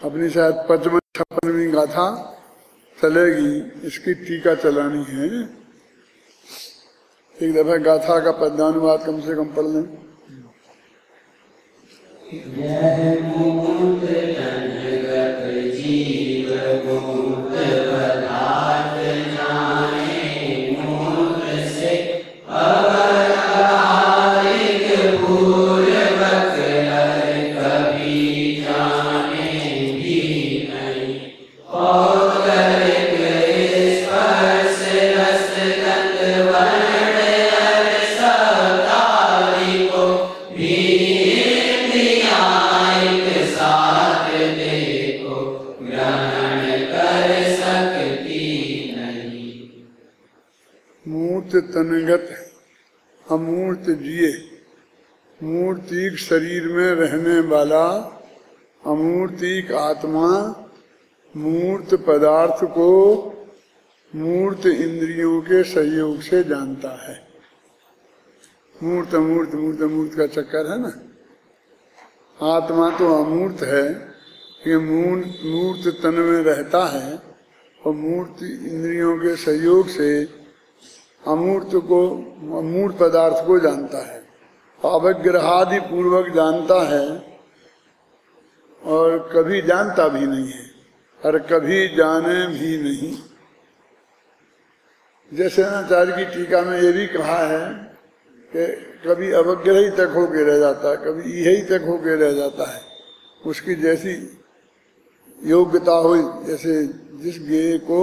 अपनी शायद 55-56वीं गाथा चलेगी, इसकी टीका चलानी है। एक दफा गाथा का पद्यानुवाद कम से कम पढ़ लें। तनगत अमूर्त जिए, मूर्तिक शरीर में रहने वाला अमूर्तिक आत्मा मूर्त पदार्थ को मूर्त इंद्रियों के सहयोग से जानता है। मूर्त अमूर्त मूर्त अमूर्त का चक्कर है ना। आत्मा तो अमूर्त है, ये मूर्त तन में रहता है और मूर्त इंद्रियों के सहयोग से अमूर्त को, अमूर्त पदार्थ को जानता है, अवग्रहादि पूर्वक जानता है और कभी जानता भी नहीं है और कभी जाने भी नहीं। जैसे आचार्य की टीका में ये भी कहा है कि कभी अवग्रही तक होके रह जाता है, कभी यही तक होके रह जाता है। उसकी जैसी योग्यता हो, जैसे जिस ज्ञेय को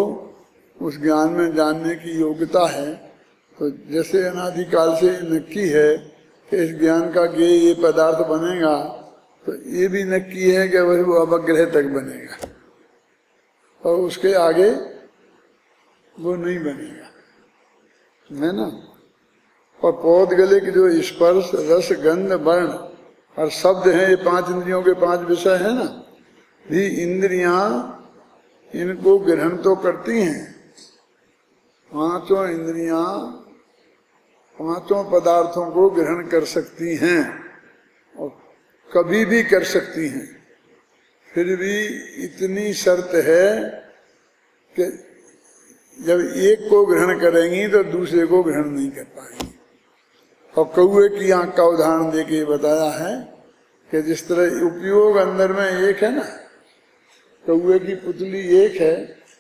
उस ज्ञान में जानने की योग्यता है, तो जैसे अनादिकाल से नक्की है कि इस ज्ञान का ज्ञेय ये पदार्थ बनेगा, तो ये भी नक्की है कि वही वो अवग्रह तक बनेगा और उसके आगे वो नहीं बनेगा, है ना। और पौध गले के जो स्पर्श रस गंध वर्ण और शब्द हैं, ये 5 इंद्रियों के 5 विषय है ना, भी इंद्रियां इनको ग्रहण तो करती हैं। 5 इंद्रियां 5 पदार्थों को ग्रहण कर सकती हैं और कभी भी कर सकती हैं। फिर भी इतनी शर्त है कि जब एक को ग्रहण करेंगी तो दूसरे को ग्रहण नहीं कर पाएंगी। और कौए की आंख का उदाहरण देके बताया है कि जिस तरह उपयोग अंदर में एक है ना, कौए की पुतली एक है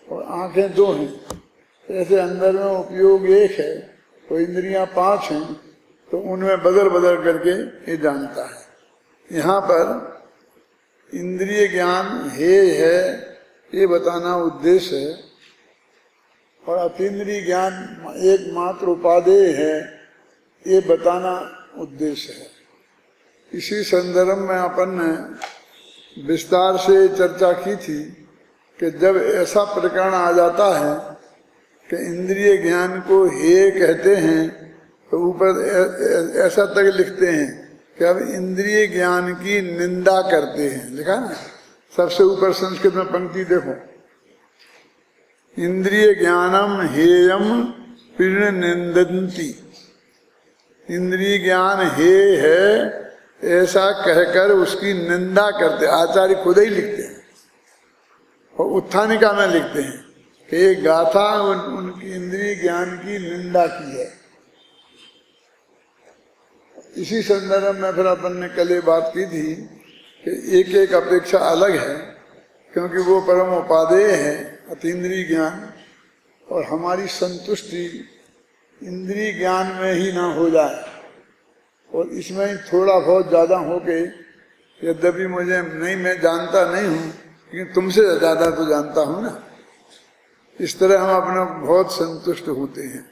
और आंखें 2 हैं, ऐसे अंदर में उपयोग एक है तो इंद्रियां 5 हैं, तो उनमें बदल बदल करके ये जानता है। यहाँ पर इंद्रिय ज्ञान है ये बताना उद्देश्य है और अतीन्द्रिय ज्ञान एकमात्र उपादेय है ये बताना उद्देश्य है। इसी संदर्भ में अपन ने विस्तार से चर्चा की थी कि जब ऐसा प्रकरण आ जाता है कि इंद्रिय ज्ञान को हे कहते हैं तो ऊपर ऐसा तक लिखते हैं कि अब इंद्रिय ज्ञान की निंदा करते हैं, लिखा ना। सबसे ऊपर संस्कृत में पंक्ति देखो, इंद्रिय ज्ञानम हेयम प्रीणनिंदन्ति। इंद्रिय ज्ञान हे है ऐसा कहकर उसकी निंदा करते, आचार्य खुद ही लिखते हैं और उत्थानिका में लिखते हैं कि ये गाथा उनकी इंद्रिय ज्ञान की निंदा की है। इसी संदर्भ में फिर अपन ने कल ये बात की थी कि एक एक अपेक्षा अलग है, क्योंकि वो परम उपादेय है अतीन्द्रिय ज्ञान, और हमारी संतुष्टि इंद्रिय ज्ञान में ही ना हो जाए और इसमें ही थोड़ा बहुत ज्यादा हो के, यद्यपि मुझे नहीं, मैं जानता नहीं हूँ लेकिन तुमसे ज्यादा तो जानता हूँ ना, इस तरह हम अपने बहुत संतुष्ट होते हैं,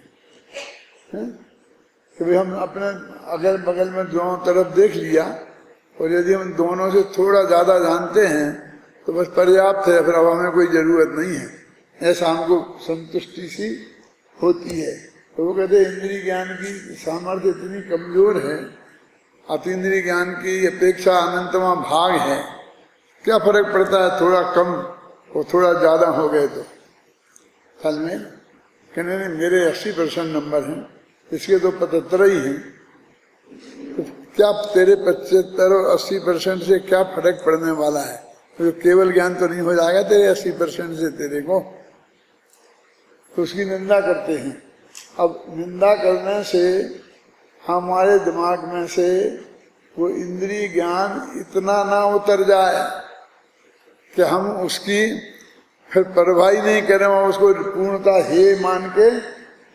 कि भाई हम अपने अगल बगल में दोनों तरफ देख लिया और यदि हम दोनों से थोड़ा ज्यादा जानते हैं तो बस पर्याप्त है, फिर अब हमें कोई जरूरत नहीं है, ऐसा हमको संतुष्टि सी होती है। तो वो कहते हैं इंद्रिय ज्ञान की सामर्थ्य इतनी कमजोर है, अतीन्द्रिय ज्ञान की अपेक्षा अनंतमा भाग है, क्या फर्क पड़ता है थोड़ा कम और थोड़ा ज्यादा हो गए तो। फल में कहने नहीं मेरे 80% नंबर हैं, इसके तो 75 ही हैं, तो क्या तेरे 75 और 80% से क्या फर्क पड़ने वाला है, तो केवल ज्ञान तो नहीं हो जाएगा तेरे 80% से तेरे को, तो उसकी निंदा करते हैं। अब निंदा करने से हमारे दिमाग में से वो इंद्रिय ज्ञान इतना ना उतर जाए कि हम उसकी फिर परवाही नहीं करें और उसको पूर्णता हे मान के,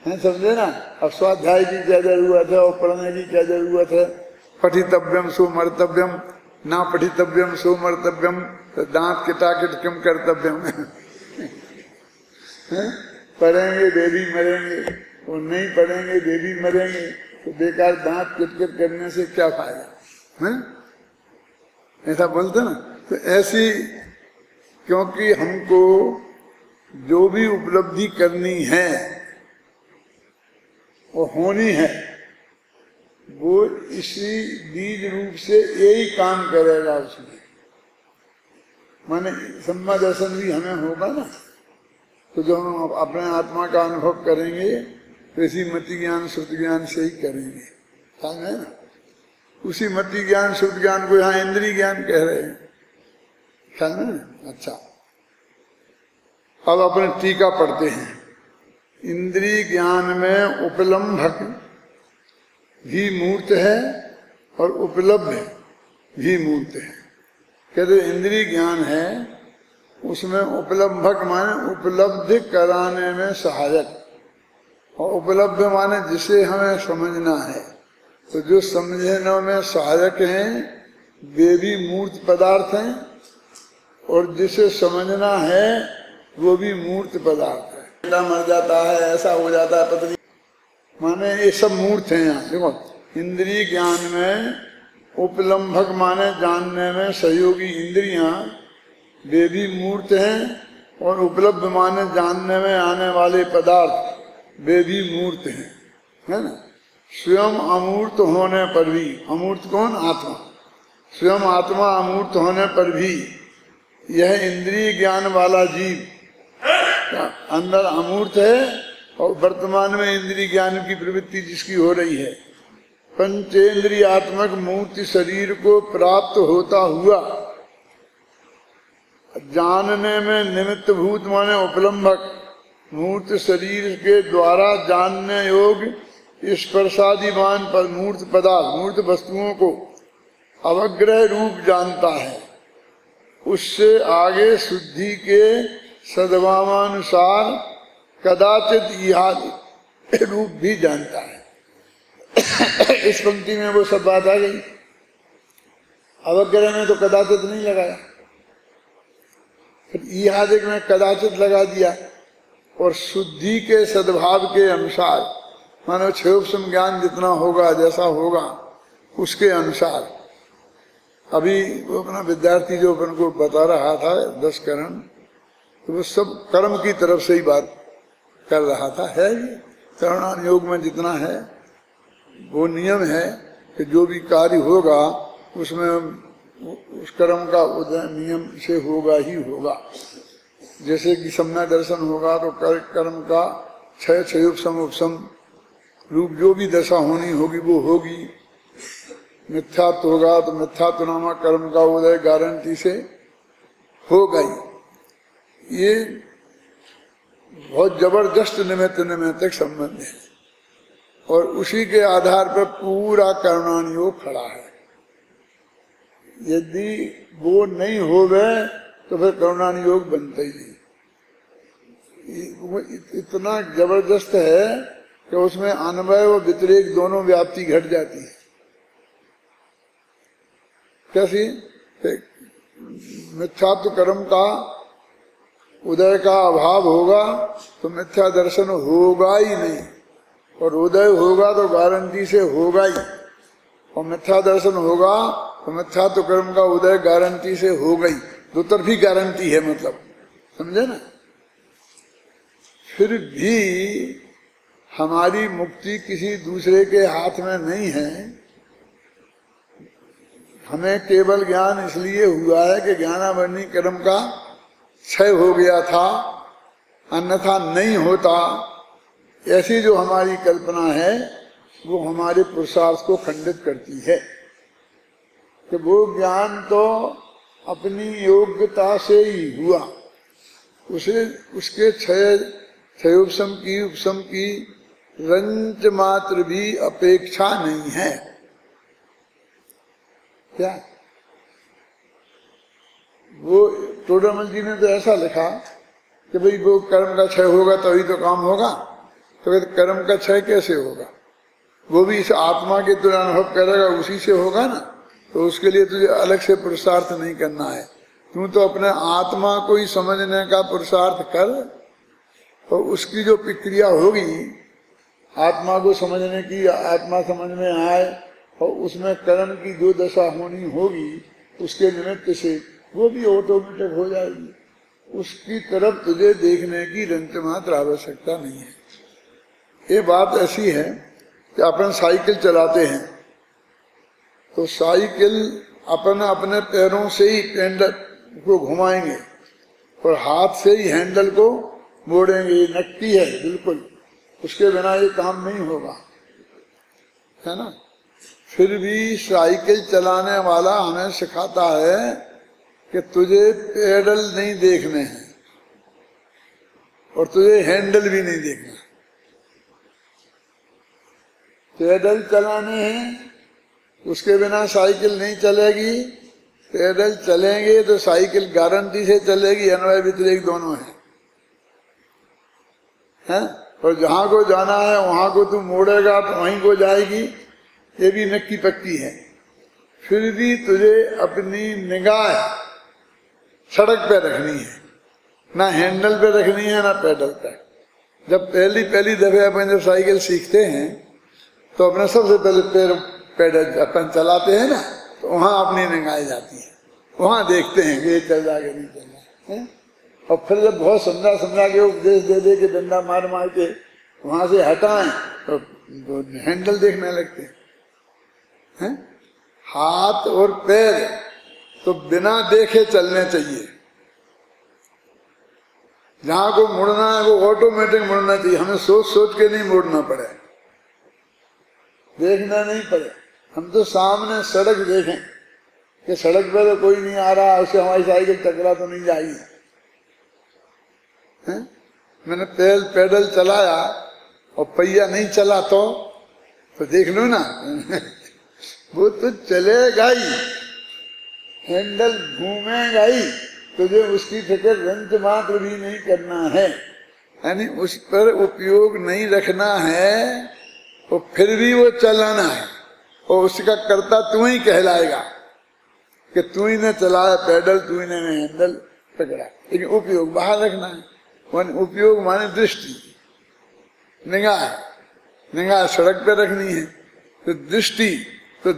हैं, समझे ना। अब स्वाध्याय की क्या जरूरत है और पढ़ने की क्या जरूरत है। पठितव्यम सो मर्तव्यम, ना पठितव्यम सो मर्तव्यम, तो दांत किटाकिट किम कर्तव्यम। पढ़ेंगे वे भी मरेंगे और नहीं पढ़ेंगे वे भी मरेंगे, तो बेकार दांत किटकिट करने से क्या फायदा है, ऐसा बोलते ना। तो ऐसी, क्योंकि हमको जो भी उपलब्धि करनी है वो होनी है, वो इसी बीज रूप से यही काम करेगा उसमें। माने सम्मा दर्शन भी हमें होगा ना, तो जो हम अपने आत्मा का अनुभव करेंगे तो इसी मति ज्ञान श्रुति ज्ञान से ही करेंगे, है ना। उसी मति ज्ञान श्रुति ज्ञान को यहाँ इंद्रिय ज्ञान कह रहे हैं, है ना। अच्छा, अब अपने टीका पढ़ते हैं। इंद्रिय ज्ञान में उपलम्भक भी मूर्त है और उपलब्ध भी मूर्त है। कहते इंद्रिय ज्ञान है, उसमें उपलम्भक माने उपलब्ध कराने में सहायक, और उपलब्ध माने जिसे हमें समझना है। तो जो समझने में सहायक हैं वे भी मूर्त पदार्थ हैं, और जिसे समझना है वो भी मूर्त पदार्थ है। बेटा मर जाता है, ऐसा हो जाता है, पत्नी, माने ये सब मूर्त हैं। यहाँ देखो, इंद्रिय ज्ञान में उपलम्भक माने जानने में सहयोगी इंद्रियां, वे भी मूर्त हैं, और उपलब्ध माने जानने में आने वाले पदार्थ, वे भी मूर्त हैं, है ना। स्वयं अमूर्त होने पर भी, अमूर्त कौन? आत्मा। स्वयं आत्मा अमूर्त होने पर भी यह इंद्रिय ज्ञान वाला जीव अंदर अमूर्त है, और वर्तमान में इंद्रिय ज्ञान की प्रवृत्ति जिसकी हो रही है, पंचेंद्रियात्मक मूर्ति शरीर को प्राप्त होता हुआ जानने में निमित्त भूत माने उपलम्भक मूर्त शरीर के द्वारा जानने योग्य स्पर्शादिमान पर मूर्त पदार्थ, मूर्त वस्तुओं को अवग्रह रूप जानता है। उससे आगे शुद्धि के सद्भावानुसार कदाचित इहाद रूप भी जानता है। इस पंक्ति में वो सब बात आ गई। अवग्रह में तो कदाचित नहीं लगाया, फिर इहादिक में कदाचित लगा दिया, और शुद्धि के सद्भाव के अनुसार मानो क्षयोपम ज्ञान जितना होगा, जैसा होगा उसके अनुसार। अभी वो अपना विद्यार्थी जो अपन को बता रहा था 10 कर्म, तो वो सब कर्म की तरफ से ही बात कर रहा था। है कर्मणान योग में जितना है वो नियम है कि जो भी कार्य होगा उसमें उस कर्म का उदय नियम से होगा ही होगा। जैसे कि सम्या दर्शन होगा तो कर्म का क्षय क्षयोपम उपशम रूप जो भी दशा होनी होगी वो होगी। मिथ्यात्व होगा तो मिथ्यात्व नामक कर्म का उदय गारंटी से होगा ही। ये बहुत जबरदस्त निमित्त निमित्तक संबंध है, और उसी के आधार पर पूरा कर्मणान योग खड़ा है। यदि वो नहीं होवे तो फिर कर्मणान योग बनता ही नहीं। वो इतना जबरदस्त है कि उसमें अन्वय और व्यतिरेक दोनों व्याप्ति घट जाती है। कैसी? मिथ्यात्व कर्म का उदय का अभाव होगा तो मिथ्या दर्शन होगा ही नहीं, और उदय होगा तो गारंटी से होगा ही, और मिथ्या दर्शन होगा तो मिथ्यात्व कर्म का उदय गारंटी से होगा ही। दो तरफी गारंटी है, मतलब समझे ना। फिर भी हमारी मुक्ति किसी दूसरे के हाथ में नहीं है। हमें केवल ज्ञान इसलिए हुआ है कि ज्ञानावरणी कर्म का क्षय हो गया था, अन्यथा नहीं होता। ऐसी जो हमारी कल्पना है वो हमारे पुरुषार्थ को खंडित करती है कि वो ज्ञान तो अपनी योग्यता से ही हुआ, उसे उसके क्षय उपशम की रंच मात्र भी अपेक्षा नहीं है। क्या वो टोडरमल जी ने तो ऐसा लिखा कि भाई वो कर्म का क्षय होगा तभी तो काम होगा। तो कर्म का क्षय कैसे होगा? वो भी इस आत्मा के तुझे अनुभव करेगा, उसी से होगा ना। तो उसके लिए तुझे अलग से पुरुषार्थ नहीं करना है, तू तो अपने आत्मा को ही समझने का पुरुषार्थ कर, और उसकी जो प्रक्रिया होगी आत्मा को समझने की, आत्मा समझ में आए और उसमें कर्म की जो दशा होनी होगी उसके निमित्त से वो भी ऑटोमेटिक हो जाएगी। उसकी तरफ तुझे देखने की रंच मात्र आवश्यकता नहीं है। ये बात ऐसी है कि अपन साइकिल चलाते हैं तो साइकिल अपन अपने पैरों से ही हैंडल को घुमाएंगे और हाथ से ही हैंडल को मोड़ेंगे, ये नक्की है बिल्कुल, उसके बिना ये काम नहीं होगा, है ना। फिर भी साइकिल चलाने वाला हमें सिखाता है कि तुझे पेडल नहीं देखने हैं और तुझे हैंडल भी नहीं देखना। पेडल चलाने हैं, उसके बिना साइकिल नहीं चलेगी। पेडल चलेंगे तो साइकिल गारंटी से चलेगी, अन्वय व्यतिरेक दोनों है। और जहां को जाना है वहां को तू मोड़ेगा तो वहीं को जाएगी, ये भी नक्की पक्की है। फिर भी तुझे अपनी निगाह सड़क पे रखनी है, ना हैंडल पे रखनी है ना पेडल पे। जब पहली दफे अपन जब साइकिल सीखते हैं तो अपने सबसे पहले पेडल अपन चलाते हैं ना, तो वहां अपनी निगाहें जाती है, वहां देखते हैं कि ये चल रहा कि नहीं चल रहा है। और फिर जब बहुत समझा के उपदेश दे के डंडा मार के वहां से हटाएं तो हैंडल देखने लगते हैं। हाथ और पैर तो बिना देखे चलने चाहिए, जहां को मुड़ना है वो ऑटोमेटिक मुड़ना चाहिए, हमें सोच के नहीं मुड़ना पड़े, देखना नहीं पड़े। हम तो सामने सड़क देखें कि सड़क पे तो कोई नहीं आ रहा, उससे हमारी साइकिल टकरा तो नहीं जाएगी। मैंने पैडल चलाया और पहिया नहीं चला तो देख लो ना वो तो चलेगा ही, हैंडल घूमेगा ही, तुझे उसकी फिक्र रंच मात्र भी नहीं करना है, यानी उस पर उपयोग नहीं रखना है। और फिर भी वो चलाना है और उसका कर्ता तू ही कहलाएगा कि तू ही ने चलाया पैडल, तू ही ने हैंडल पकड़ा, लेकिन उपयोग बाहर रखना है। उपयोग माने दृष्टि, निगाह सड़क पे रखनी है, तो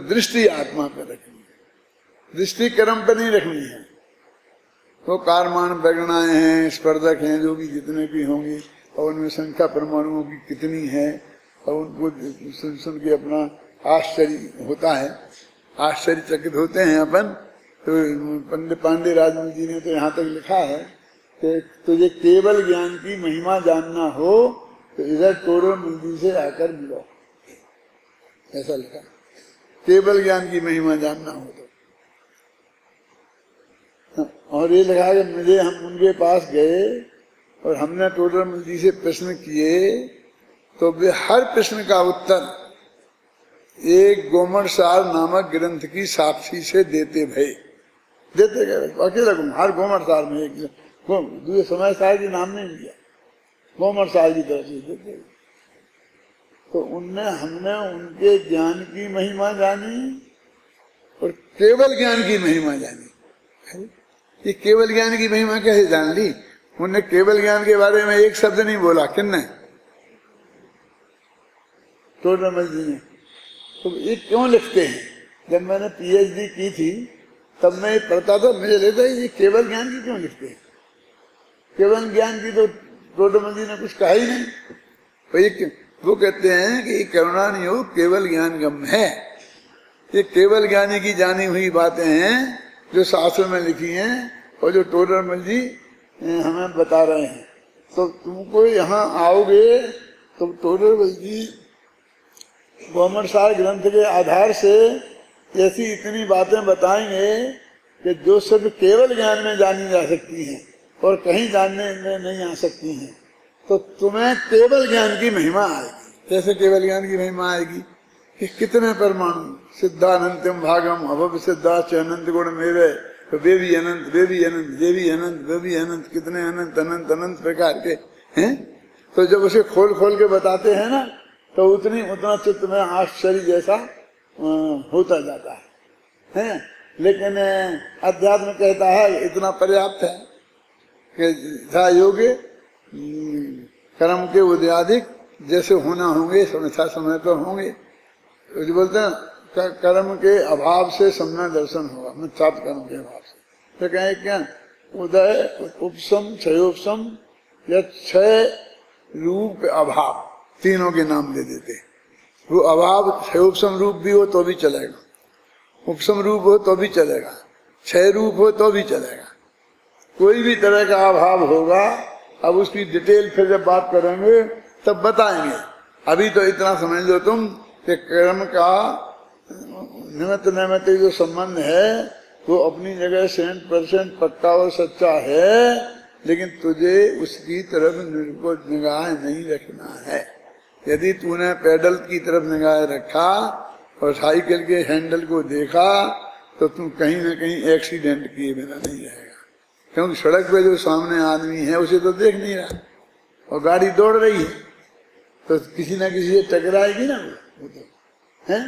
दृष्टि आत्मा पे रखनी है, दृष्टि कर्म पे नहीं रखनी है। तो कारमान प्रगणाएं हैं, स्पर्धक हैं, जो भी जितने भी होंगे, और उनमें संख्या परमाणुओं की कितनी है, और उनको सुन के अपना आश्चर्य होता है, आश्चर्यचकित होते हैं अपन। तो पंडित पांडे राजमल जी ने तो यहाँ तक लिखा है कि तुझे केवल ज्ञान की महिमा जानना हो तो इधर टोडरमल जी से आकर मिलो, ऐसा लिखा। केवल ज्ञान की महिमा जानना हो तो, और ये लिखा कि मुझे हम उनके पास गए और हमने टोडरमल जी से प्रश्न किए तो वे हर प्रश्न का उत्तर एक गोमरसार नामक ग्रंथ की साक्षी से देते गए। अकेला हर गोमरसार में एक दूसरे समय सार की नाम नहीं लिया, गोमरसार की तरफ से देते। तो हमने उनके ज्ञान की महिमा जानी और केवल ज्ञान की महिमा जानी। ये केवल ज्ञान की महिमा कैसे जान ली? उन्होंने केवल ज्ञान के बारे में एक शब्द नहीं बोला, किन्ने? टोडरमल जी ने। तो ये क्यों लिखते हैं? जब मैंने पीएचडी की थी तब मैं पढ़ता था, मुझे लगता है ये केवल ज्ञान की क्यों लिखते हैं? केवल ज्ञान की तो टोडरमल जी ने कुछ कहा ही नहीं। तो वो कहते हैं कि करुणा नहीं हो, केवल ज्ञान गम है। ये केवल ज्ञानी की जानी हुई बातें हैं जो शास्त्र में लिखी हैं और जो टोडरमल जी हमें बता रहे हैं। तो तुमको यहाँ आओगे तो टोडरमल जी गोमरसार ग्रंथ के आधार से ऐसी इतनी बातें बताएंगे कि जो सिर्फ केवल ज्ञान में जानी जा सकती हैं और कहीं जानने में नहीं आ सकती हैं, तो तुम्हें केवल ज्ञान की महिमा आएगी। कैसे केवल ज्ञान की महिमा आएगी? कि कितने परमाणु, सिद्धानंतम भागम अभव सिद्धाच अनंत गुण मेरे, तो वे भी अनंत, वे भी अनंत, ये भी अनंत, वे भी अनंत, कितने अनंत अनंत अनंत प्रकार के हैं। तो जब उसे खोल खोल के बताते हैं ना, तो उतना चित्त में आश्चर्य जैसा होता जाता है। लेकिन अध्यात्म कहता है इतना पर्याप्त है कि था योग्य कर्म के उदयादिक जैसे होना होंगे समय समय पर होंगे। जो बोलते हैं कर्म के अभाव से सम्ना दर्शन होगा, मिथ्यात्व कर्म के अभाव से। तो कहें क्या? उदय उपसम क्षयोपसम या क्षय रूप अभाव, तीनों के नाम दे देते। वो अभाव क्षयोपसम रूप भी हो तो भी चलेगा, उपसम रूप हो तो भी चलेगा, क्षय रूप हो तो भी चलेगा। कोई भी तरह का अभाव होगा। अब उसकी डिटेल फिर जब बात करेंगे तब बताएंगे। अभी तो इतना समझ लो तुम कि कर्म का निमित्त नैमित्तिक जो संबंध है वो अपनी जगह 100% पक्का और सच्चा है, लेकिन तुझे उसकी तरफ निगाह नहीं रखना है। यदि तूने पैडल की तरफ निगाह रखा और साइकिल के हैंडल को देखा तो तुम कहीं न कहीं एक्सीडेंट किए बिना नहीं रहेगा। क्योंकि सड़क पे जो सामने आदमी है उसे तो देख नहीं रहा और गाड़ी दौड़ रही है, तो किसी न किसी से टकराएगी ना वो तो है।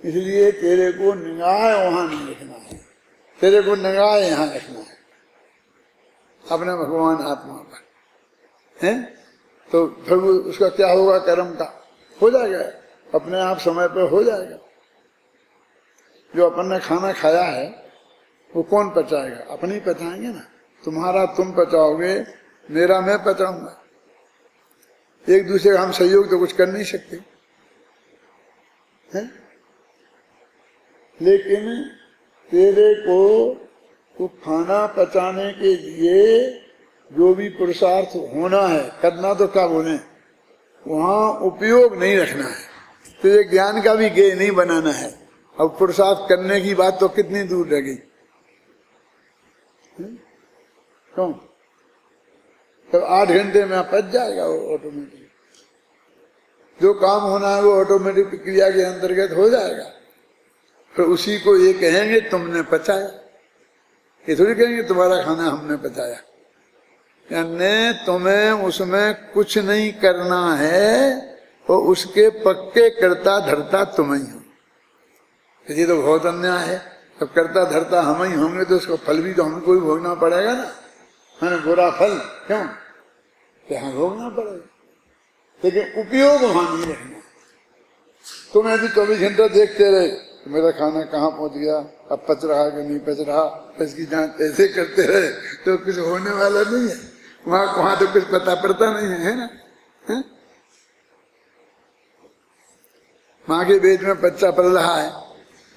इसलिए तेरे को निगाह वहां नहीं रखना है, तेरे को निगाह यहाँ रखना है अपने भगवान आत्मा पर है। तो फिर उसका क्या होगा? कर्म का हो जाएगा, अपने आप समय पर हो जाएगा। जो अपन ने खाना खाया है वो कौन पचाएगा? अपने ही पचाएंगे ना। तुम्हारा तुम पचाओगे, मेरा मैं पचाऊंगा। एक दूसरे का हम सहयोग तो कुछ कर नहीं सकते हैं। लेकिन तेरे को खाना पचाने के लिए जो भी पुरुषार्थ होना है करना, तो क्या बोले वहां उपयोग नहीं रखना है। तो ये ज्ञान का भी गेय नहीं बनाना है। अब पुरुषार्थ करने की बात तो कितनी दूर रह गई। क्यों? तो 8 घंटे में पच जाएगा वो ऑटोमेटिक। जो काम होना है वो ऑटोमेटिक प्रक्रिया के अंतर्गत हो जाएगा। फिर उसी को ये कहेंगे तुमने पचाया, ये थोड़ी कहेंगे तुम्हारा खाना हमने पचाया। यानी तुम्हें उसमें कुछ नहीं करना है और उसके पक्के करता धरता तुम ही हो। ये तो बहुत अन्याय है। अब करता धरता हम ही होंगे तो उसका फल भी तो हमको ही भोगना पड़ेगा ना, है बुरा फल। क्यों? यहाँ भोगना पड़ेगा, लेकिन उपयोग वहां नहीं रखना। तुम यदि 24 घंटे देखते रहे तो मेरा खाना कहाँ पहुंच गया, अब पच रहा कि नहीं पच रहा, इसकी जांच ऐसे करते रहे तो कुछ होने वाला नहीं है। वहां तो कुछ पता पड़ता नहीं है ना है? माँ के पेट में बच्चा पल रहा है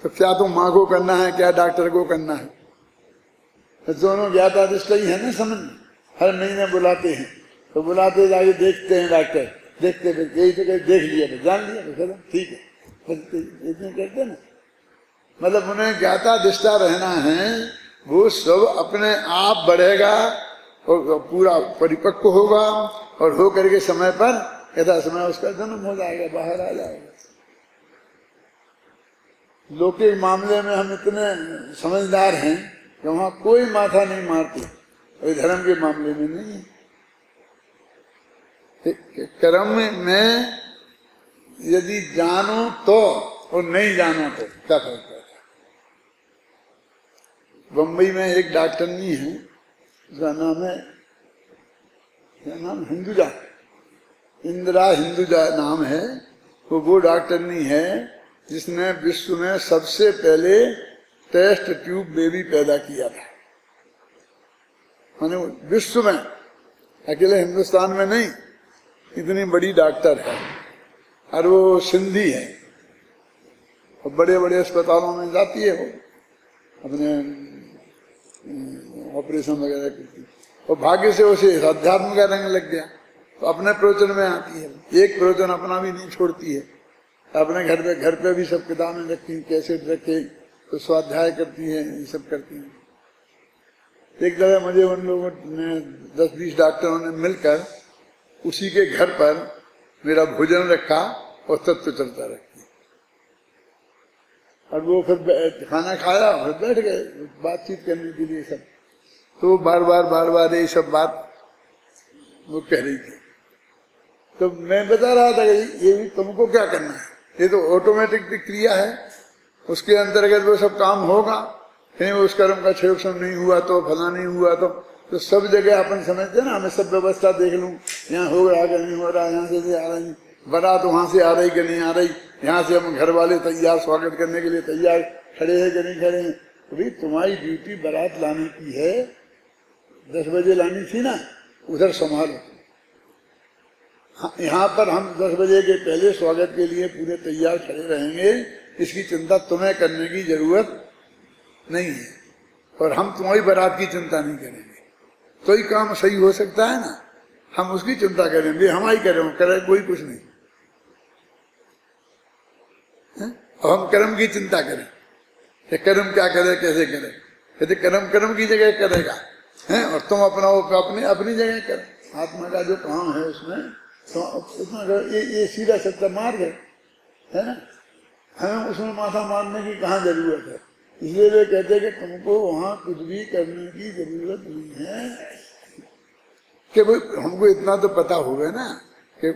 तो क्या तो माँ को करना है, क्या डॉक्टर को करना है? तो दोनों ज्ञाता दृष्टि है ना समझ। हर महीने बुलाते हैं तो बुलाते जाके देखते हैं डॉक्टर, देखते यही तो देख लिया तो जान लिया तो ठीक है, इतने करते ना। मतलब उन्हें ज्ञाता दृष्टा रहना है। वो सब अपने आप बढ़ेगा और पूरा परिपक्व होगा और हो करके समय पर यथा समय उसका जन्म हो जाएगा, बाहर आ जाएगा। लौकिक मामले में हम इतने समझदार हैं कि वहां कोई माथा नहीं मारते, और धर्म के मामले में नहीं। कर्म में यदि जानो तो और नहीं जानो तो क्या फर्क पड़ता है? बम्बई में एक डॉक्टरनी है, उसका नाम है, क्या नाम, हिंदुजा, इंदिरा हिंदुजा नाम है। वो डॉक्टरनी है जिसने विश्व में सबसे पहले टेस्ट ट्यूब बेबी पैदा किया था। माने विश्व में, अकेले हिंदुस्तान में नहीं, इतनी बड़ी डॉक्टर है। और वो सिंधी है और बड़े बड़े अस्पतालों में जाती है, वो अपने ऑपरेशन वगैरह करती है। और भाग्य से उसे अध्यात्म का रंग लग गया तो अपने प्रवचन में आती है। एक प्रवचन अपना भी नहीं छोड़ती है। अपने घर पे भी सब किताबें रखी, कैसेट रखे, तो स्वाध्याय करती हैं, ये सब करती हैं। एक दफा मुझे उन लोगों ने 10-20 डॉक्टरों ने मिलकर उसी के घर पर मेरा भोजन रखा और तत्व चलता रखी। और वो फिर खाना खाया, फिर बैठ गए बातचीत करने के लिए सब। तो बार बार ये सब बात वो कह रही थी। तो मैं बता रहा था कि ये भी तुमको क्या करना है, ये तो ऑटोमेटिक क्रिया है, उसके अंतर्गत वो सब काम होगा। कहीं उस कर्म का क्षयोक्षम नहीं हुआ तो, फला नहीं हुआ तो सब जगह अपन समझते हैं ना, मैं सब व्यवस्था देख लूं, यहाँ हो रहा कि नहीं हो रहा, यहाँ से आ रही बारात, वहां से आ रही कि नहीं आ रही, यहाँ से हम घर वाले तैयार स्वागत करने के लिए तैयार खड़े हैं कि नहीं खड़े हैं। तो भाई तुम्हारी ड्यूटी बारात लाने की है, 10 बजे लानी थी ना, उधर संभालो। यहाँ पर हम 10 बजे के पहले स्वागत के लिए पूरे तैयार खड़े रहेंगे, इसकी चिंता तुम्हें करने की जरूरत नहीं है, और हम तुम्हारी बारात की चिंता नहीं करेंगे। तो ही काम सही हो सकता है ना, हम उसकी चिंता करेंगे, हमारी करे कोई कुछ नहीं है? और हम कर्म की चिंता करें कि कर्म क्या करे, कैसे करे। कहते कर्म की जगह करेगा है, और तुम अपना अपनी जगह करे। आत्मा का जो काम है उसमें तो उसमें ये सीधा सत्य मार्ग है ना, हमें उसमें माथा मारने की कहाँ जरूरत है। इसलिए वे कहते हैं कि तुमको वहां कुछ भी करने की जरूरत नहीं है, कि भाई हमको इतना तो पता होगा ना कि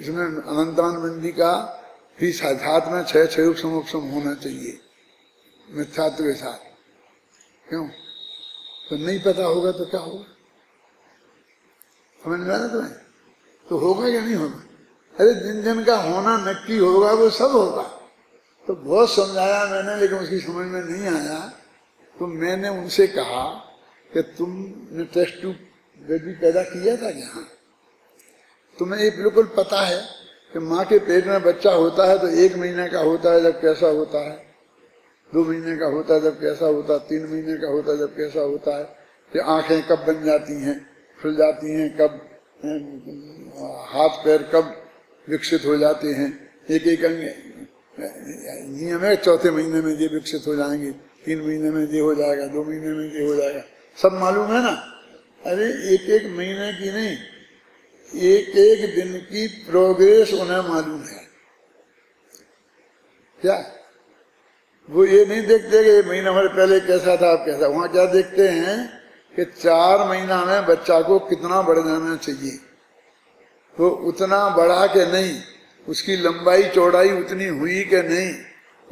इसमें अनंतानंदी का भी साथ में 6 क्षयोक्षम होना चाहिए मिथ्यात्व के साथ। क्यों? तो नहीं पता होगा तो क्या होगा, समझ में आया तुम्हें? तो होगा या नहीं होगा? अरे जिन जिन का होना नक्की होगा वो सब होगा। तो बहुत समझाया मैंने, लेकिन उसकी समझ में नहीं आया। तो मैंने उनसे कहा कि तुमने टेस्ट ट्यूब बेबी पैदा किया था क्या? तुम्हें ये बिल्कुल पता है कि माँ के पेट में बच्चा होता है तो 1 महीने का होता है जब कैसा होता है, 2 महीने का होता है जब कैसा होता है, 3 महीने का होता है जब कैसा होता है, कि आंखें कब बन जाती हैं, खुल जाती हैं, कब हाथ पैर कब विकसित हो जाते हैं, एक अंग नियम है, 4थे महीने में ये विकसित हो जाएंगे, 3 महीने में ये हो जाएगा, 2 महीने में ये हो जाएगा, सब मालूम है ना। अरे 1 महीने की नहीं, 1 दिन की प्रोग्रेस उन्हें मालूम है। क्या वो ये नहीं देखते कि 1 महीना हमारे पहले कैसा था अब कैसा? वहां क्या देखते हैं कि 4 महीना में बच्चा को कितना बढ़ जाना चाहिए, वो उतना बढ़ा के नहीं, उसकी लंबाई चौड़ाई उतनी हुई कि नहीं,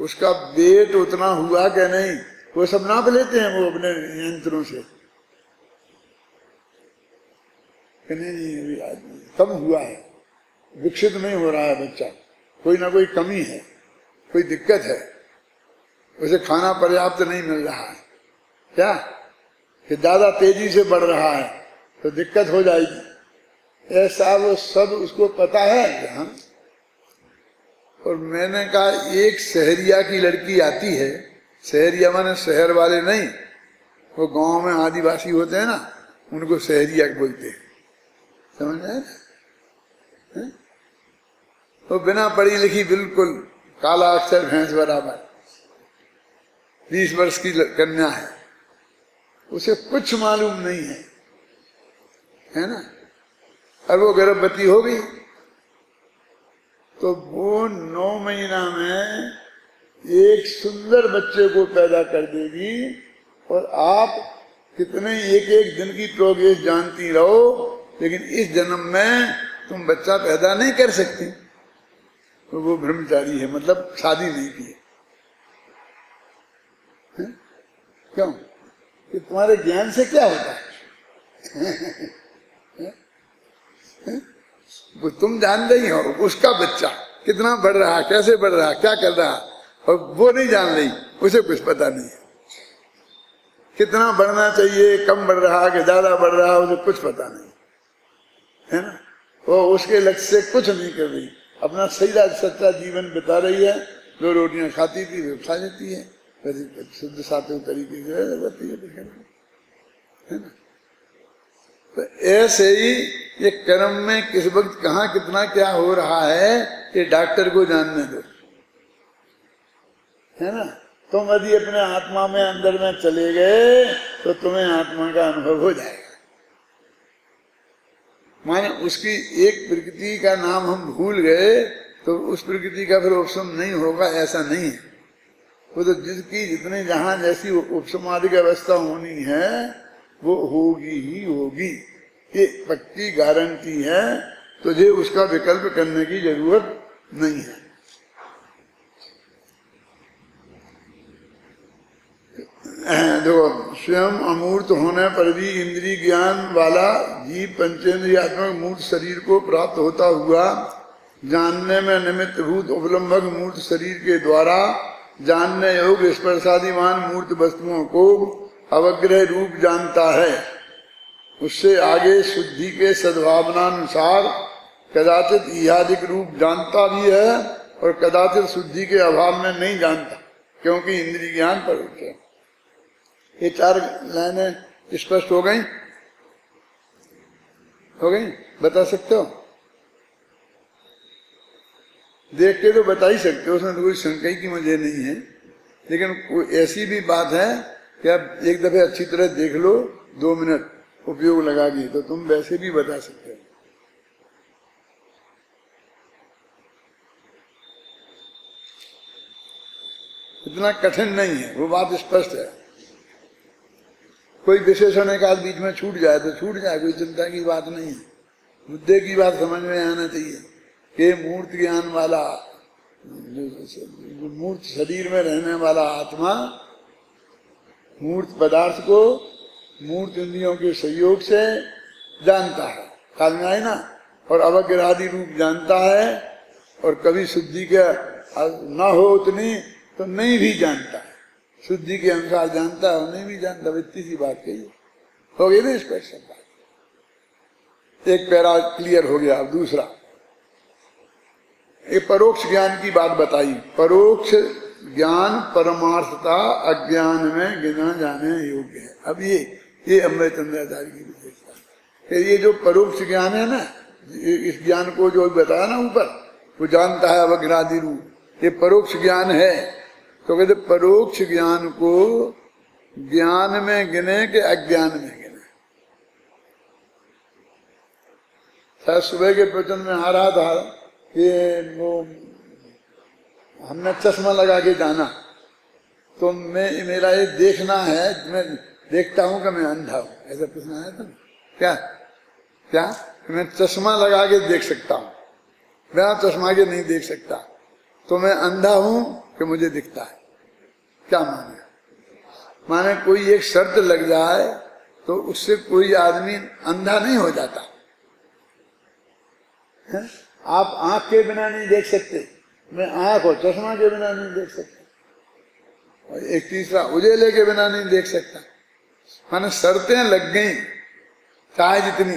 उसका वेट उतना हुआ कि नहीं, वो सब नाप लेते हैं वो अपने यंत्रों से। नहीं कम हुआ है, विकसित नहीं हो रहा है बच्चा, कोई ना कोई कमी है, कोई दिक्कत है, उसे खाना पर्याप्त नहीं मिल रहा है, क्या कि ज्यादा तेजी से बढ़ रहा है तो दिक्कत हो जाएगी। ऐसा वो सब उसको पता है। हाँ? और मैंने कहा एक शहरिया की लड़की आती है, शहरिया माने शहर वाले नहीं, वो गांव में आदिवासी होते हैं ना, उनको शहरिया बोलते हैं, समझ आए ना? वो बिना पढ़ी लिखी, बिल्कुल काला अक्षर भैंस बराबर, 20 वर्ष की कन्या है, उसे कुछ मालूम नहीं है ना। और वो गर्भवती हो गई तो वो 9 महीना में एक सुंदर बच्चे को पैदा कर देगी, और आप कितने 1 दिन की प्रोग्रेस जानती रहो, लेकिन इस जन्म में तुम बच्चा पैदा नहीं कर सकती। तो वो ब्रह्मचारी है, मतलब शादी नहीं की है। क्यों? कि तुम्हारे ज्ञान से क्या होता है? वो तुम जान रही हो उसका बच्चा कितना बढ़ रहा, कैसे बढ़ रहा, क्या कर रहा, और वो नहीं जान रही, उसे कुछ पता नहीं है। कितना बढ़ना चाहिए, कम बढ़ रहा कि ज्यादा बढ़ रहा, उसे कुछ पता नहीं है ना। वो उसके लक्ष्य से कुछ नहीं कर रही, अपना सही सच्चा जीवन बिता रही है। 2 रोटियां खाती थी, वो खा लेती है, शुद्ध सात्विक तरीके से रह जाती है ना। तो ऐसे ही ये कर्म में किस वक्त कहाँ कितना क्या हो रहा है, ये डॉक्टर को जानने दो, है ना। तुम यदि अपने आत्मा में अंदर में चले गए तो तुम्हें आत्मा का अनुभव हो जाएगा। माने उसकी एक प्रकृति का नाम हम भूल गए तो उस प्रकृति का फिर उपशम नहीं होगा, ऐसा नहीं है। वो तो जिसकी जितने जहां जैसी उपशमादिक अवस्था होनी है वो होगी ही होगी, ये पक्की गारंटी है। तुझे उसका विकल्प करने की जरूरत नहीं है। देखो, स्वयं अमूर्त होने पर भी इंद्रिय ज्ञान वाला जीव पंचेंद्रियात्मक मूर्त शरीर को प्राप्त होता हुआ जानने में निमित्त भूत उपलम्बक मूर्त शरीर के द्वारा जानने योग्य स्पर्शादिमान मूर्त वस्तुओं को अवग्रह रूप जानता है। उससे आगे शुद्धि के सद्भावनानुसार कदाचित इहादिक रूप जानता भी है और कदाचित शुद्धि के अभाव में नहीं जानता, क्योंकि इंद्रिय ज्ञान पर उठे। ये चार लाइनें स्पष्ट हो गई? बता सकते हो? देख के तो बता ही सकते हो, उसमें तो कोई शंका की मुझे नहीं है। लेकिन कोई ऐसी भी बात है कि आप एक दफे अच्छी तरह देख लो, 2 मिनट उपयोग लगा के, तो तुम वैसे भी बता सकते हो। इतना कठिन नहीं है, वो बात स्पष्ट है। कोई विशेषण एक आध बीच में छूट जाए तो छूट जाए, कोई चिंता की बात नहीं है। मुद्दे की बात समझ में आना चाहिए कि मूर्त ज्ञान वाला जो मूर्त शरीर में रहने वाला आत्मा मूर्त पदार्थ को मूर्त इंद्रियों के सहयोग से जानता है, काल में आए ना, और अवग्रहादि रूप जानता है, और कभी शुद्धि के ना हो उतनी तो नहीं भी जानता है, शुद्धि के अनुसार जानता है और नहीं भी जानता। इतनी सी बात कही हो गई ना स्पष्ट बात। एक पैरा क्लियर हो गया। अब दूसरा, एक परोक्ष ज्ञान की बात बताई। परोक्ष ज्ञान परमार्थता अज्ञान में गिना जाने योग्य है। अब ये अमृत चंद्राचार्य की विशेषता है। ये जो परोक्ष ज्ञान है ना, इस ज्ञान को जो बताया ना ऊपर, वो जानता है अवग्रहादि रूप, ये परोक्ष ज्ञान है। तो कहते परोक्ष ज्ञान को ज्ञान में गिने के अज्ञान में गिने। शायद सुबह के प्रवचन में आ रहा था कि वो हमने चश्मा लगा के जाना, तो मेरा ये देखना है, मैं देखता हूं कि मैं अंधा हूं, ऐसा पूछना है था। क्या मैं चश्मा लगा के देख सकता हूं, बिना चश्मा के नहीं देख सकता, तो मैं अंधा हूं कि मुझे दिखता है। क्या माने कोई एक शर्त लग जाए तो उससे कोई आदमी अंधा नहीं हो जाता है? आप आंख के बिना नहीं देख सकते, मैं आंख और चश्मा के बिना नहीं देख सकता, और एक तीसरा उजेले के बिना नहीं देख सकता। माने शर्तें लग गई चाहे जितनी,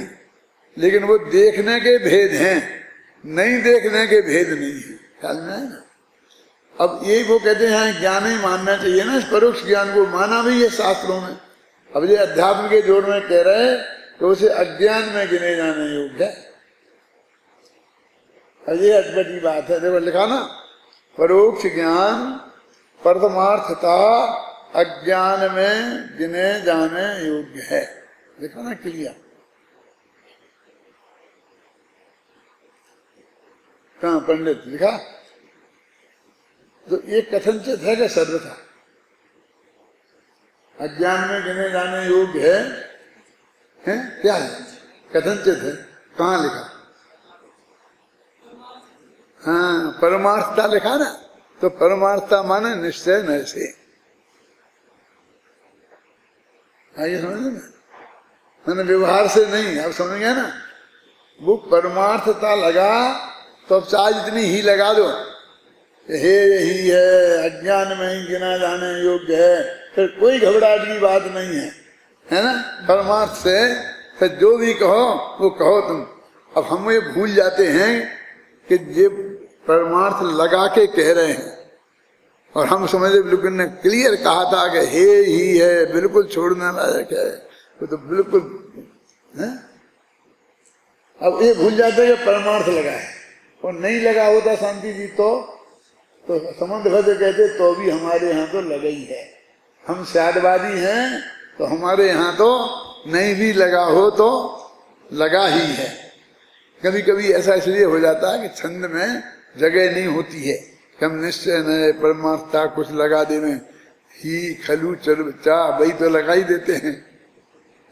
लेकिन वो देखने के भेद हैं, नहीं देखने के भेद नहीं है। ख्याल में है ना? अब ये वो कहते हैं ज्ञान ही मानना चाहिए ना, इस परोक्ष ज्ञान को माना भी है शास्त्रों में। अब ये अध्यात्म के जोड़ में कह रहे हैं तो उसे अज्ञान में गिने जाने योग्य है। ये अद्भुत बात है। देखो लिखा ना, परोक्ष ज्ञान परमार्थता अज्ञान में गिने जाने योग्य है। देखो ना क्लियर, कहाँ पंडित लिखा? तो ये कथनचित है कि सर्वथा अज्ञान में गिने जाने योग्य है? क्या है? कथनचित है। कहाँ लिखा? हाँ, परमार्थता लिखा ना, तो परमार्थता माने निश्चय न से। आइए समझ ना, मैंने व्यवहार से नहीं, आप समझ गए ना। वो परमार्थता लगा तो अब चाहे जितनी ही लगा दो, हे यही है, अज्ञान में ही गिना जाने योग्य है, फिर कोई घबराहट की बात नहीं है ना। परमार्थ से फिर जो भी कहो वो कहो तुम। अब हम ये भूल जाते हैं कि ये परमार्थ लगा के कह रहे हैं, और हम समझे बिल्कुल ने क्लियर कहा था कि हे ही है, बिल्कुल छोड़ने लायक है, वो तो बिल्कुल है। अब ये भूल जाते हैं कि परमार्थ लगा है, और नहीं लगा होता शांति जी तो तो समुद्र भद्र कहते तो भी हमारे यहाँ तो लगा ही है। हम शादवादी हैं तो हमारे यहाँ तो नहीं भी लगा हो तो लगा ही है। कभी कभी ऐसा इसलिए हो जाता है कि छंद में जगह नहीं होती है, हम निश्चय न परमार्था कुछ लगा देवे, ही खलू चर चा वही तो लगा ही देते हैं,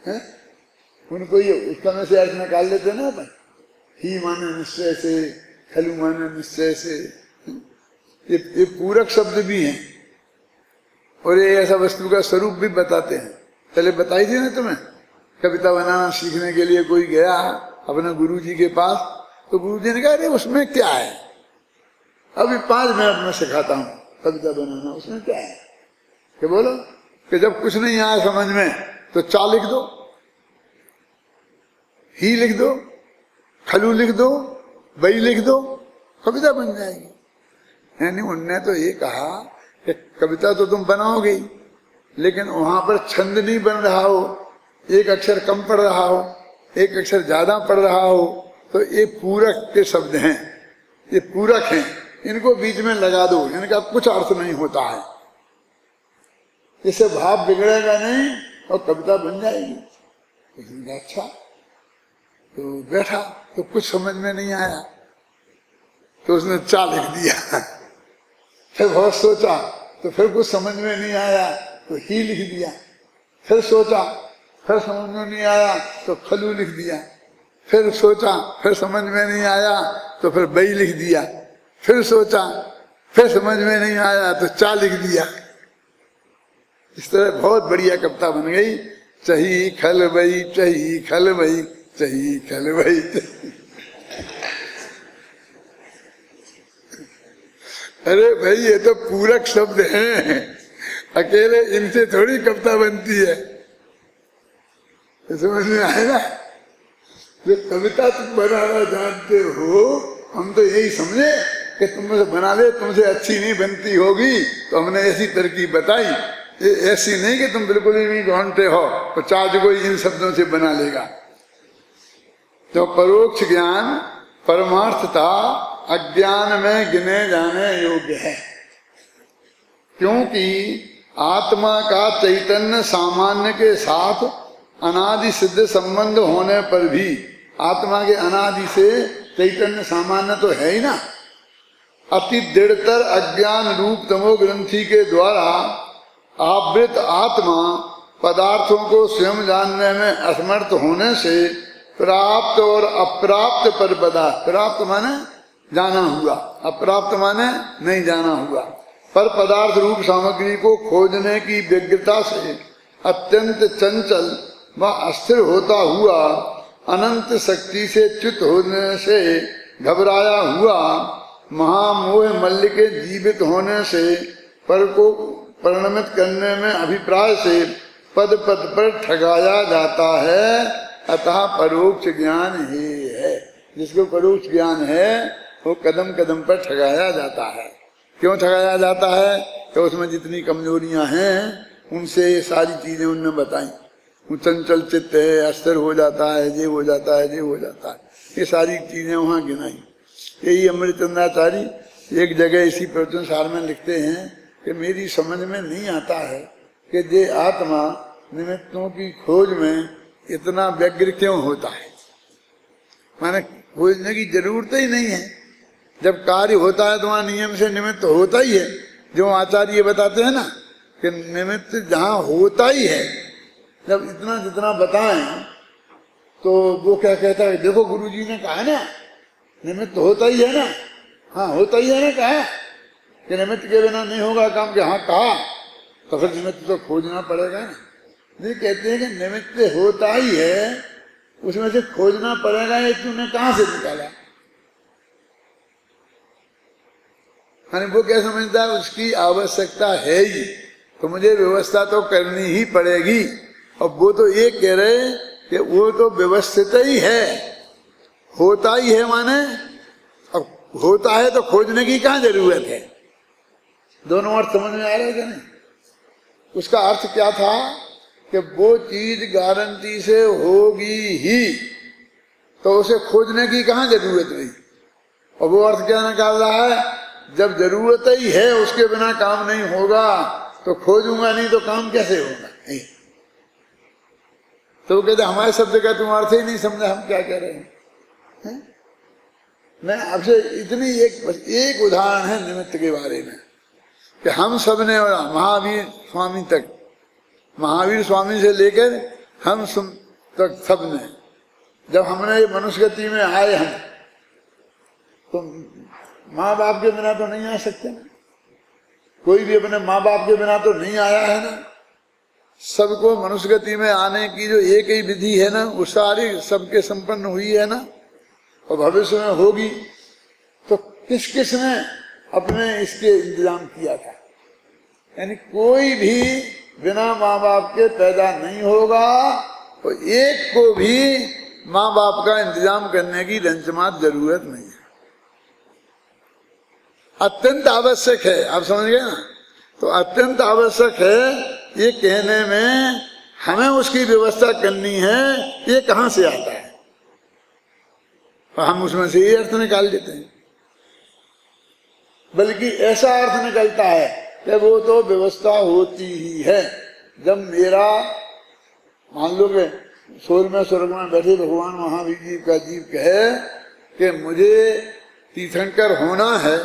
है? उनको ये उसका में से अर्थ निकाल लेते ना अपन, ही माने निश्चय से, खलू माने निश्चय से। ये पूरक शब्द भी हैं और ये ऐसा वस्तु का स्वरूप भी बताते हैं। पहले बताई थी ना तुम्हें, कविता बनाना सीखने के लिए कोई गया अपने गुरुजी के पास, तो गुरुजी ने कहा अरे उसमें क्या है, अभी 5 मिनट में सिखाता हूँ कविता बनाना, उसमें क्या है। कि बोलो कि जब कुछ नहीं आया समझ में तो चा लिख दो, ही लिख दो, खलू लिख दो, वही लिख दो, कविता बन जाएगी। यानी उनने तो ये कहा कि कविता तो तुम बनाओगे ही, लेकिन वहां पर छंद नहीं बन रहा हो, एक अक्षर कम पड़ रहा हो, एक अक्षर ज्यादा पड़ रहा हो, तो ये पूरक के शब्द हैं, ये पूरक हैं, इनको बीच में लगा दो, इनका कुछ अर्थ नहीं होता है, इससे भाव बिगड़ेगा नहीं और कविता बन जाएगी। अच्छा, तो बैठा तो कुछ समझ में नहीं आया तो उसने चा लिख दिया। फिर बहुत सोचा तो फिर कुछ समझ में नहीं आया तो ही लिख दिया। फिर सोचा फिर समझ में नहीं आया तो खलू लिख दिया। फिर सोचा फिर समझ में नहीं आया तो फिर बई लिख दिया। फिर सोचा फिर समझ में नहीं आया तो चा लिख दिया। इस तरह बहुत बढ़िया कविता बन गई। चही खल बई, चही खल बई, चही खल बई। अरे भाई ये तो पूरक शब्द हैं, अकेले इनसे थोड़ी कविता बनती है। समझ में आएगा? जो कविता तुम बनाना जानते हो, हम तो यही समझे कि तुमसे बना ले, तुमसे अच्छी नहीं बनती होगी तो हमने ऐसी तरकीब बताई। ये ऐसी नहीं कि तुम बिल्कुल ही नहीं ढूंढते हो तो चार्ज कोई इन शब्दों से बना लेगा। तो परोक्ष ज्ञान परमार्थता अज्ञान में गिने जाने योग्य है, क्योंकि आत्मा का चैतन्य सामान्य के साथ अनादि सिद्ध संबंध होने पर भी, आत्मा के अनादि से चैतन्य सामान्य तो है ही ना, अति दृढ़तर अज्ञान रूप तमो ग्रंथि के द्वारा आवृत आत्मा पदार्थों को स्वयं जानने में असमर्थ होने से प्राप्त और अप्राप्त पर पदार्थ, प्राप्त माने जाना हुआ, अप्राप्त माने नहीं जाना हुआ, पर पदार्थ रूप सामग्री को खोजने की व्यग्रता से अत्यंत चंचल व अस्थिर होता हुआ, अनंत शक्ति से च्युत होने से घबराया हुआ, महामोह मल्ल के जीवित होने से पर को परिणमित करने में अभिप्राय से पद पद पर ठगाया जाता है। अतः परोक्ष ज्ञान ही है, जिसको परोक्ष ज्ञान है वो कदम कदम पर ठगाया जाता है। क्यों ठगाया जाता है? कि उसमें जितनी कमजोरियां हैं उनसे ये सारी चीजें उनने बताई। वो चंचल चित्त है, अस्थिर हो जाता है, ये हो जाता है, ये हो जाता है, ये सारी चीजें वहां गिनाई। यही अमृतचंद्राचार्य एक जगह इसी प्रवचन सार में लिखते हैं कि मेरी समझ में नहीं आता है कि ये आत्मा निमित्तों की खोज में इतना व्यग्र क्यों होता है। माने खोजने की जरूरत ही नहीं है, जब कार्य होता है तो वहां नियम से निमित्त होता ही है। जो आचार्य बताते हैं ना कि निमित्त जहां होता ही है, जब इतना जितना बताएं तो वो क्या कहता है, देखो गुरुजी ने कहा ना निमित्त होता ही है ना, हाँ होता ही है ना, कहा कि निमित्त के बिना नहीं होगा काम, के हाँ कहा तो फिर निमित्त तो खोजना पड़ेगा ना। ये कहते हैं कि निमित्त होता ही है, उसमें से खोजना पड़ेगा, ये तूने कहां से निकाला। यानी वो क्या समझता है, उसकी आवश्यकता है ही तो मुझे व्यवस्था तो करनी ही पड़ेगी। और वो तो ये कह रहे कि वो तो व्यवस्थित ही है, होता ही है, माने अब होता है तो खोजने की कहां जरूरत है। दोनों अर्थ समझ में आ रहे क्या नहीं? उसका अर्थ क्या था कि वो चीज गारंटी से होगी ही तो उसे खोजने की कहां जरूरत नहीं। और वो अर्थ क्या निकाल रहा है जब जरूरत ही है उसके बिना काम नहीं होगा, तो खोजूंगा नहीं तो काम कैसे होगा। तो वो कहते हमारे शब्द का तुम अर्थ ही नहीं समझा, हम क्या कह रहे हैं? मैं आपसे इतनी एक उदाहरण है निमित्त के बारे में कि हम सब ने, महावीर स्वामी तक, महावीर स्वामी से लेकर हम तक सब ने, जब हमने मनुष्य गति में आए हम, तो माँ बाप के बिना तो नहीं आ सकते ना। कोई भी अपने माँ बाप के बिना तो नहीं आया है ना। सबको मनुष्य गति में आने की जो एक ही विधि है ना, वो सारी सबके संपन्न हुई है ना, और भविष्य में होगी। तो किस किस ने अपने इसके इंतजाम किया था? यानी कोई भी बिना माँ बाप के पैदा नहीं होगा, और एक को भी माँ बाप का इंतजाम करने की रंचमात जरूरत नहीं है। अत्यंत आवश्यक है, आप समझ गए ना। तो अत्यंत आवश्यक है ये कहने में हमें उसकी व्यवस्था करनी है, ये कहां से आता है? और हम उसमें से ये अर्थ निकाल लेते हैं, बल्कि ऐसा अर्थ निकलता है कि वो तो व्यवस्था होती ही है। जब मेरा मान लो कि 16वें स्वर्ग में बैठे भगवान महावीर जी का जीव कहे कि मुझे तीर्थंकर होना है,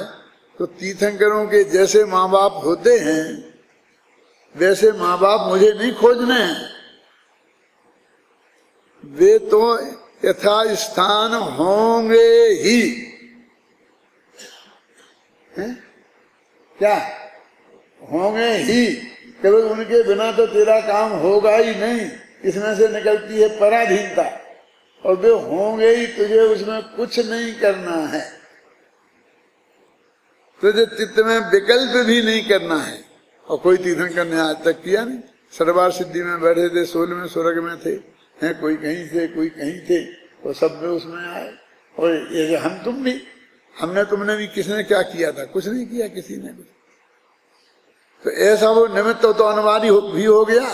तो तीर्थंकरों के जैसे माँ बाप होते हैं वैसे माँ बाप मुझे नहीं खोजने हैं। वे तो यथास्थान होंगे ही। क्या होंगे ही? केवल उनके बिना तो तेरा काम होगा ही नहीं। इसमें से निकलती है पराधीनता, और वे होंगे ही, तुझे उसमें कुछ नहीं करना है। तुझे चित्त में विकल्प भी नहीं करना है। और कोई तीर्थंकर ने आज तक किया नहीं। सरवार सिद्धि में बैठे थे, 16वें स्वर्ग में थे, हैं कोई कहीं थे कोई कहीं थे, वो सब में उसमें आए। और ये हम तुम भी, हमने तुमने भी, किसने क्या किया था? कुछ नहीं किया किसी ने कुछ। तो ऐसा वो निमित्त तो अनिवार्य भी हो गया,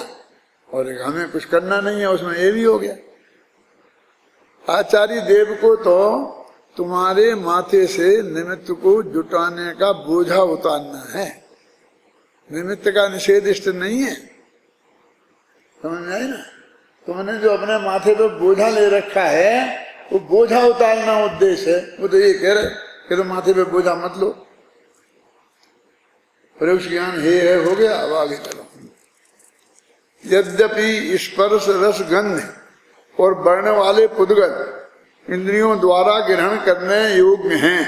और हमें कुछ करना नहीं है उसमें, ये भी हो गया। आचार्य देव को तो तुम्हारे माथे से निमित्त को जुटाने का बोझा उतारना है। निमित्त का निषेध इष्ट नहीं है, समझ में आई ना। तुमने जो अपने माथे पे बोझा ले रखा है, वो बोझा उतारना उद्देश्य है। वो तो ये कह रहे कि तुम माथे पे बोझा मत लो। परोक्ष ज्ञान है हो गया। अब आगे चलो। यद्यपि स्पर्श रस गंध और वर्ण वाले पुद्गल इंद्रियों द्वारा ग्रहण करने योग्य हैं,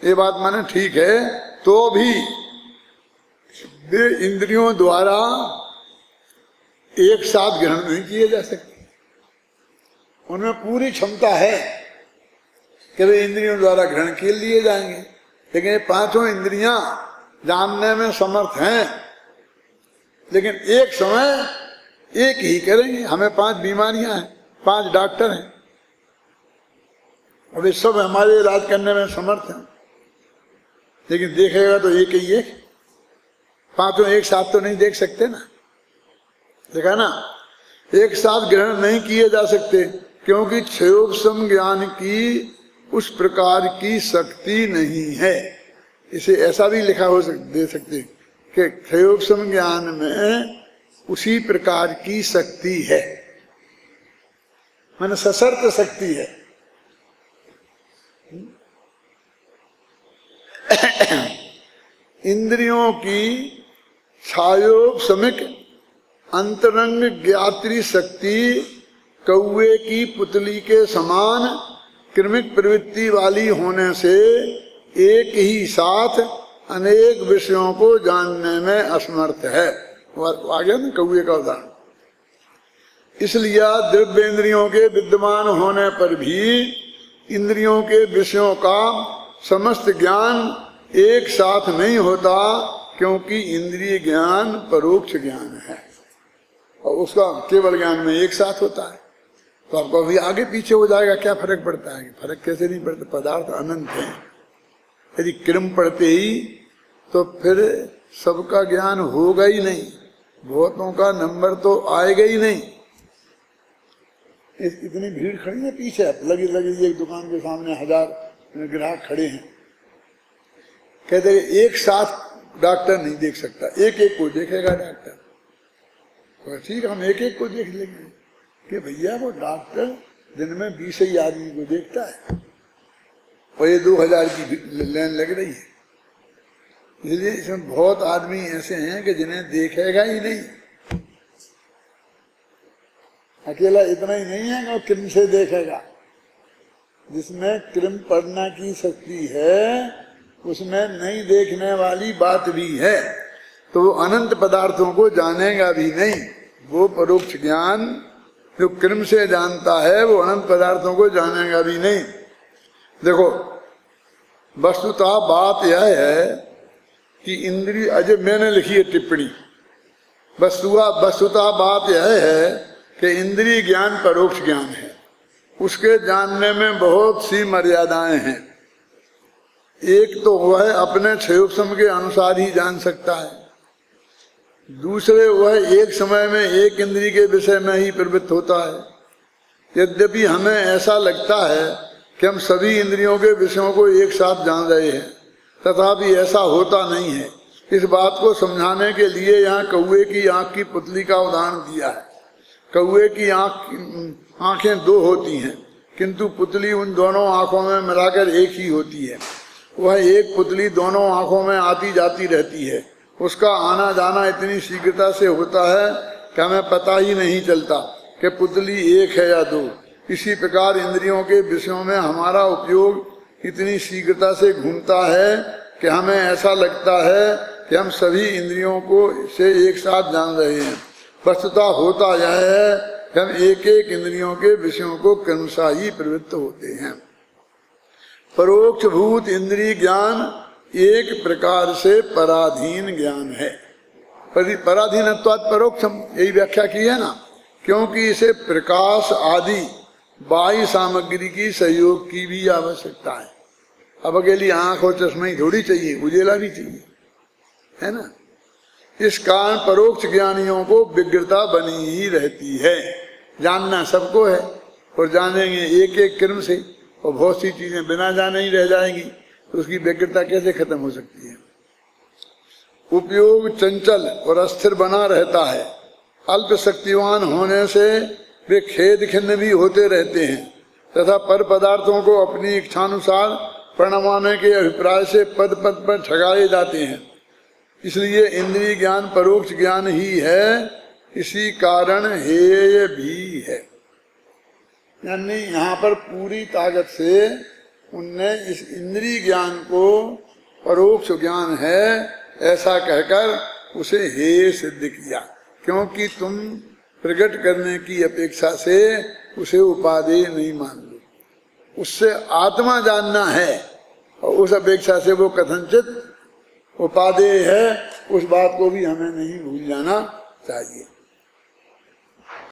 ये बात माने ठीक है, तो भी वे इंद्रियों द्वारा एक साथ ग्रहण नहीं किए जा सकते। उनमें पूरी क्षमता है कि वे इंद्रियों द्वारा ग्रहण के लिए जाएंगे, लेकिन ये पांचों इंद्रियां जानने में समर्थ हैं, लेकिन एक समय एक ही करेंगे। हमें 5 बीमारियां हैं, 5 डॉक्टर हैं, और वे सब हमारे इलाज करने में समर्थ हैं, लेकिन देखेगा तो एक ही एक। पांचों एक साथ तो नहीं देख सकते ना। देखा ना, एक साथ ग्रहण नहीं किए जा सकते, क्योंकि क्षयोपशम ज्ञान की उस प्रकार की शक्ति नहीं है। इसे ऐसा भी लिखा हो दे सकते कि क्षयोपशम ज्ञान में उसी प्रकार की शक्ति है, माने सशर्त शक्ति है। इंद्रियों की छायोपशमिक अंतरंग ज्ञात्री शक्ति कौवे की पुतली के समान क्रमिक प्रवृत्ति वाली होने से एक ही साथ अनेक विषयों को जानने में असमर्थ है। आ गया ना कौवे का उदाहरण। इसलिए द्रव्य इंद्रियों के विद्यमान होने पर भी इंद्रियों के विषयों का समस्त ज्ञान एक साथ नहीं होता, क्योंकि इंद्रिय ज्ञान परोक्ष ज्ञान है और उसका केवल ज्ञान में एक साथ होता है। तो आपको अभी आगे पीछे हो जाएगा, क्या फर्क पड़ता है? फर्क कैसे नहीं पड़ता? पदार्थ अनंत है। यदि क्रम पढ़ते ही तो फिर सबका ज्ञान होगा ही नहीं, बहुतों का नंबर तो आएगा ही नहीं। इतनी भीड़ खड़ी है पीछे, लगी लगी एक दुकान के सामने 1000 ग्राहक खड़े हैं, कहते एक साथ डॉक्टर नहीं देख सकता, एक एक को देखेगा डॉक्टर। तो ठीक हम एक एक को देख लेंगे कि भैया वो डॉक्टर दिन में 20 ही आदमी को देखता है और ये 2000 की लाइन लग रही है। इसलिए इसमें बहुत आदमी ऐसे हैं कि जिन्हें देखेगा ही नहीं। अकेला इतना ही नहीं है कि वो कृम से देखेगा, जिसमें कृम पढ़ना की शक्ति है उसमें नहीं देखने वाली बात भी है, तो वो अनंत पदार्थों को जानेगा भी नहीं। वो परोक्ष ज्ञान जो कृम से जानता है वो अनंत पदार्थों को जानेगा भी नहीं। देखो वस्तुतः बात यह है कि इंद्रिय, अजय मैंने लिखी है टिप्पणी, वस्तुतः बात यह है कि इंद्रिय ज्ञान परोक्ष ज्ञान है, उसके जानने में बहुत सी मर्यादाएं हैं। एक तो वह अपने क्षयोपम के अनुसार ही जान सकता है, दूसरे वह एक समय में एक इंद्रिय के विषय में ही प्रवृत्त होता है। यद्यपि हमें ऐसा लगता है कि हम सभी इंद्रियों के विषयों को एक साथ जान रहे हैं, तथापि ऐसा होता नहीं है। इस बात को समझाने के लिए यहाँ कौवे की आंख की पुतली का उदाहरण दिया है। कौवे की आंखें दो होती हैं, किंतु पुतली उन दोनों आंखों में मिलाकर एक ही होती है। वह एक पुतली दोनों आंखों में आती जाती रहती है, उसका आना जाना इतनी शीघ्रता से होता है कि हमें पता ही नहीं चलता कि पुतली एक है या दो। इसी प्रकार इंद्रियों के विषयों में हमारा उपयोग इतनी शीघ्रता से घूमता है कि हमें ऐसा लगता है कि हम सभी इंद्रियों को से एक साथ जान रहे हैं। वस्तुतः होता यह है कि हम एक एक इंद्रियों के विषयों को क्रमशः ही प्रवृत्त होते हैं। परोक्ष भूत इंद्रिय ज्ञान एक प्रकार से पराधीन ज्ञान है। पराधीनत्वात् परोक्षम, यही व्याख्या की है ना, क्योंकि इसे प्रकाश आदि बाह्य सामग्री की सहयोग की भी आवश्यकता है। अब अकेली आंख और चश्मा ही थोड़ी चाहिए, उजेला भी चाहिए, है ना। इस कारण परोक्ष ज्ञानियों को विज्ञता बनी ही रहती है। जानना सबको है और जानेंगे एक एक क्रम से, और बहुत सी चीजें बिना जाने ही रह जाएंगी, तो उसकी व्यग्रता कैसे खत्म हो सकती है। उपयोग चंचल और अस्थिर बना रहता है। अल्प शक्तिवान होने से वे खेद खिन्न भी होते रहते हैं तथा पर पदार्थों को अपनी इच्छानुसार परिणमाने के अभिप्राय से पद पद पर ठगाए जाते हैं। इसलिए इंद्रिय ज्ञान परोक्ष ज्ञान ही है, इसी कारण हेय भी है। यानी यहाँ पर पूरी ताकत से उनने इस इंद्रिय ज्ञान को परोक्ष ज्ञान है ऐसा कहकर उसे हेय सिद्ध किया, क्योंकि तुम प्रकट करने की अपेक्षा से उसे उपादेय नहीं मान लो। उससे आत्मा जानना है और उस अपेक्षा से वो कथनचित उपादेय है, उस बात को भी हमें नहीं भूल जाना चाहिए।